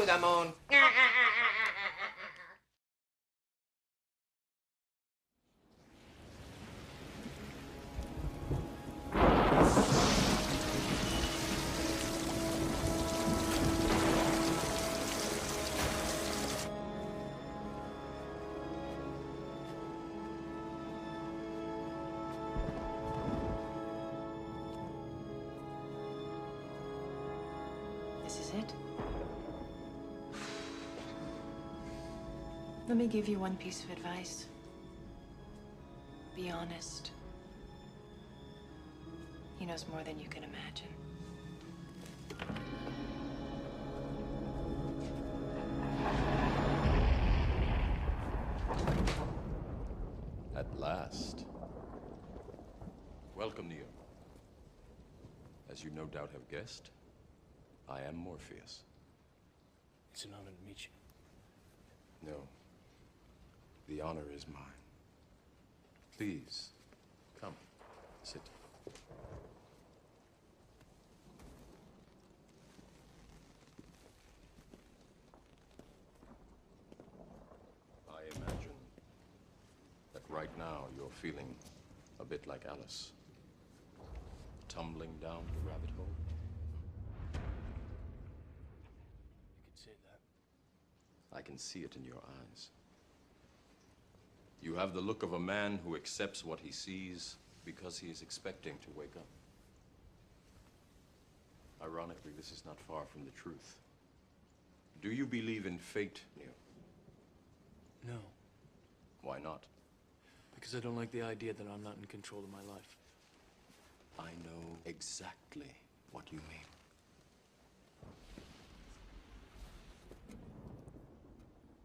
to the moon. This is it. Let me give you one piece of advice. Be honest. He knows more than you can imagine. At last. Welcome, Neo. As you no doubt have guessed, I am Morpheus. It's an honor to meet you. No. The honor is mine. Please, come, sit. I imagine that right now you're feeling a bit like Alice. Tumbling down the rabbit hole. You could say that. I can see it in your eyes. You have the look of a man who accepts what he sees because he is expecting to wake up. Ironically, this is not far from the truth. Do you believe in fate, Neo? No, Why not? because I don't like the idea that I'm not in control of my life. I know exactly what you mean.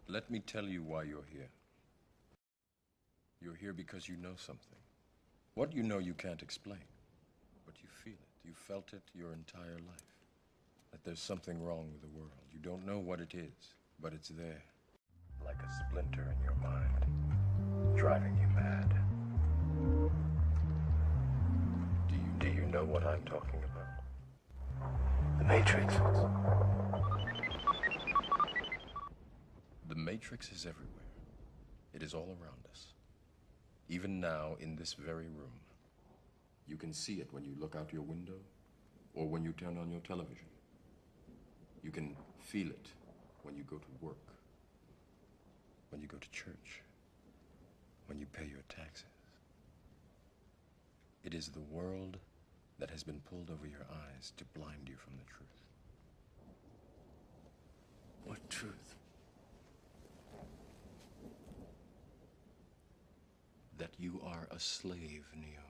Let me tell you why you're here. You're here because you know something. What you know you can't explain, but you feel it. You felt it your entire life. That there's something wrong with the world. You don't know what it is, but it's there. Like a splinter in your mind, driving you mad. Do you know what I'm talking about? The Matrix. The Matrix is everywhere. It is all around us. Even now, in this very room. You can see it when you look out your window or when you turn on your television. You can feel it when you go to work, when you go to church, when you pay your taxes. It is the world that has been pulled over your eyes to blind you from the truth. What truth? That you are a slave, Neo.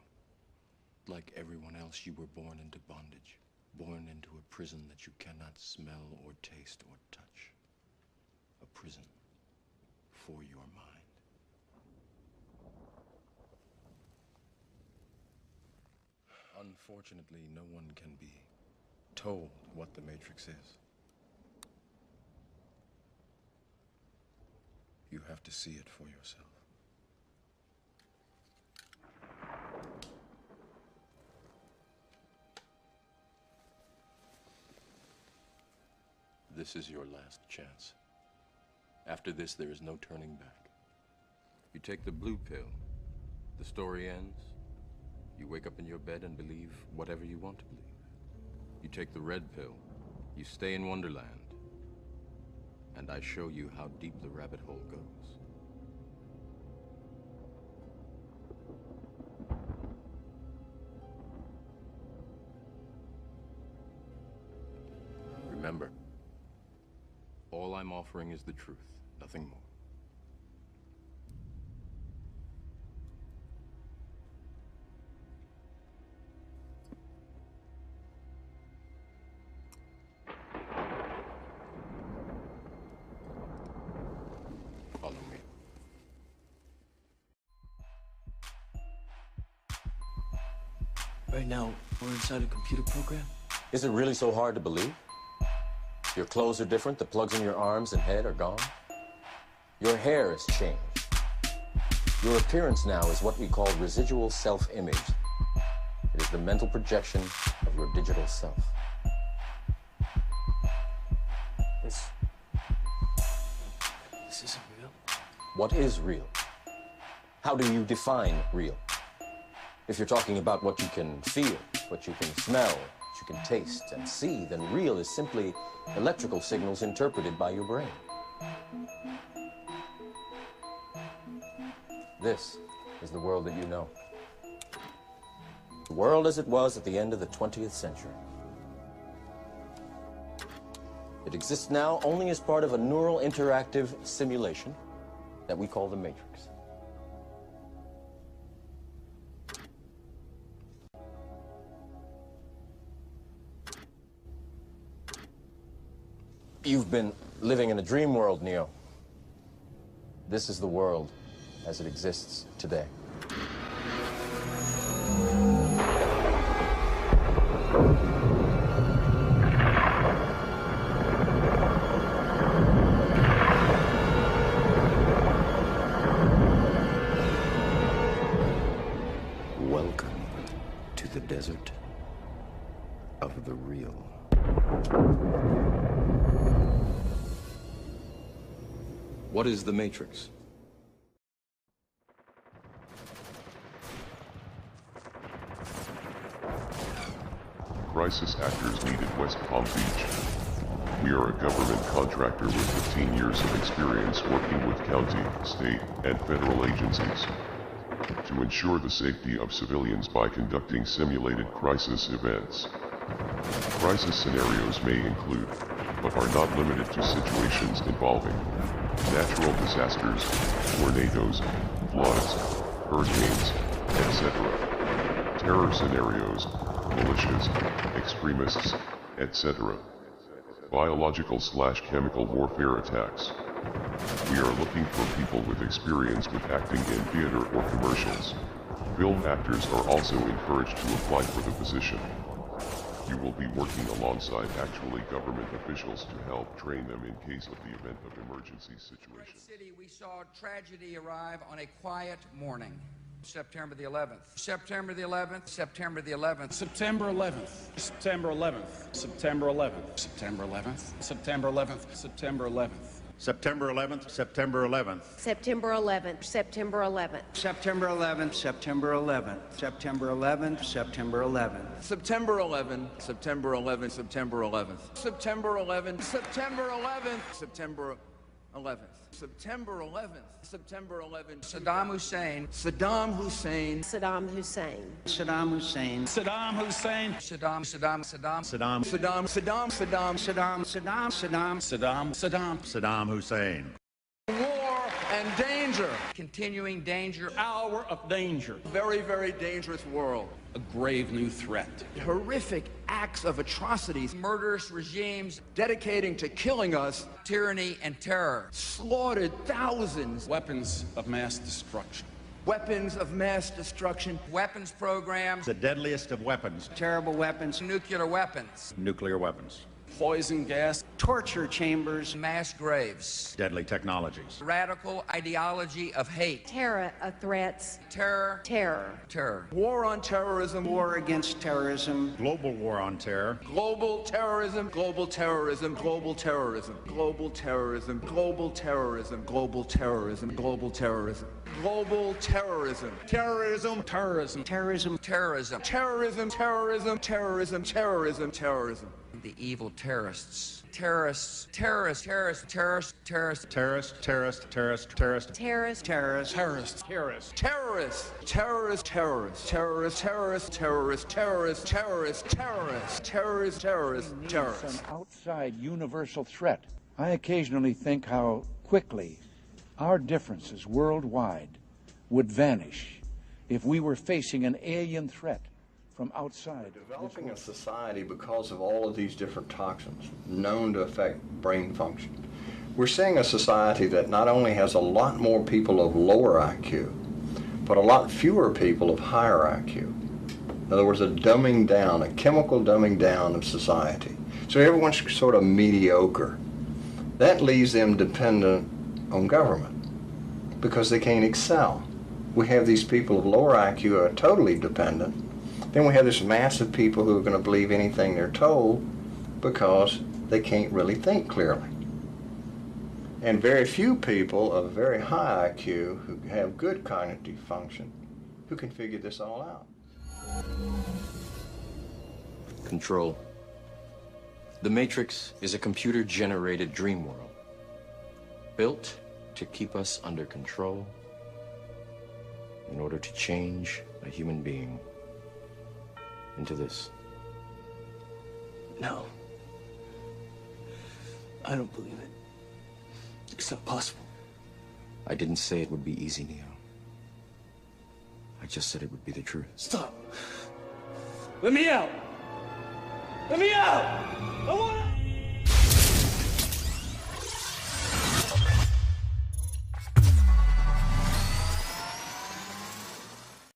Like everyone else, you were born into bondage, born into a prison that you cannot smell or taste or touch. A prison for your mind. Unfortunately, no one can be told what the Matrix is. You have to see it for yourself. This is your last chance. After this, there is no turning back. You take the blue pill. The story ends. You wake up in your bed and believe whatever you want to believe. You take the red pill. You stay in Wonderland. And I show you how deep the rabbit hole goes. Remember, all I'm offering is the truth, nothing more. Follow me. Right now, we're inside a computer program. Is it really so hard to believe? Your clothes are different, the plugs in your arms and head are gone. Your hair has changed. Your appearance now is what we call residual self-image. It is the mental projection of your digital self. This What is real? How do you define real? If you're talking about what you can feel, what you can smell, what you can taste and see, then real is simply electrical signals interpreted by your brain. This is the world that you know. The world as it was at the end of the 20th century. It exists now only as part of a neural interactive simulation that we call the Matrix. You've been living in a dream world, Neo. This is the world as it exists today. Welcome to the desert of the real. What is the Matrix? Crisis actors needed West Palm Beach. We are a government contractor with 15 years of experience working with county, state, and federal agencies to ensure the safety of civilians by conducting simulated crisis events. Crisis scenarios may include, but are not limited to, situations involving natural disasters, tornadoes, floods, hurricanes, etc. Terror scenarios, militias, extremists, etc. Biological/chemical warfare attacks. We are looking for people with experience with acting in theater or commercials. Film actors are also encouraged to apply for the position. You will be working alongside actually government officials to help train them in case of the event of emergency situation. Great city, we saw tragedy arrive on a quiet morning. September the 11th. September the 11th. September the 11th. September 11th. September 11th. September 11th. September 11th. September 11th. September 11th. September 11th, September 11th. September 11th, September 11th. September 11th. September 11th. September 11th. September 11th. September 11th. September 11th. September 11th. September 11th. September 11th. September 11th. September 11th. September 11th. Saddam Hussein. Saddam Hussein. Saddam Hussein. Saddam Hussein. Saddam Hussein. Saddam. Saddam. Saddam. Saddam. Saddam. Saddam. Saddam. Saddam. Saddam. Saddam. Saddam. Saddam. Saddam Hussein. War and danger. Continuing danger. Hour of danger. Very, very dangerous world. A grave new threat. Horrific acts of atrocities. Murderous regimes dedicating to killing us. Tyranny and terror. Slaughtered thousands. Weapons of mass destruction. Weapons of mass destruction. Weapons programs. The deadliest of weapons. Terrible weapons. Nuclear weapons. Nuclear weapons. Poison gas. Torture chambers. Mass graves. Deadly technologies. Radical ideology of hate. Terror of threats. Terror. Terror. Terror. War on terrorism. War against terrorism. Global war on terror. Global terrorism. Global terrorism. Global terrorism. Global terrorism. Global terrorism. Global terrorism. Global terrorism. Global terrorism. Terrorism. Terrorism. Terrorism. Terrorism. Terrorism. Terrorism. Terrorism. Terrorism. Terrorism. The evil terrorists. Terrorists. Terrorists. Terrorists. Terrorists. Terrorists. Terrorist, terrorist, terrorist, terrorist. Terrorist. Terrorists. Terrorists. Terrorists. Terrorists. Terrorists. Terrorists. Terrorists. Terrorists. Terrorists. Terrorists. Terrorists. Terrorists. Terrorists. Terrorists. Terrorists. Some outside universal threat. I occasionally think how quickly our differences worldwide would vanish if we were facing an alien threat from outside. Developing a society because of all of these different toxins known to affect brain function. We're seeing a society that not only has a lot more people of lower IQ, but a lot fewer people of higher IQ. In other words, a dumbing down, a chemical dumbing down of society. So everyone's sort of mediocre. That leaves them dependent on government because they can't excel. We have these people of lower IQ who are totally dependent. Then we have this mass of people who are going to believe anything they're told because they can't really think clearly. And very few people of very high IQ who have good cognitive function who can figure this all out. Control. The Matrix is a computer-generated dream world, built to keep us under control in order to change a human being into this. No. I don't believe it. It's not possible. I didn't say it would be easy, Neo. I just said it would be the truth. Stop. Let me out. Let me out. I want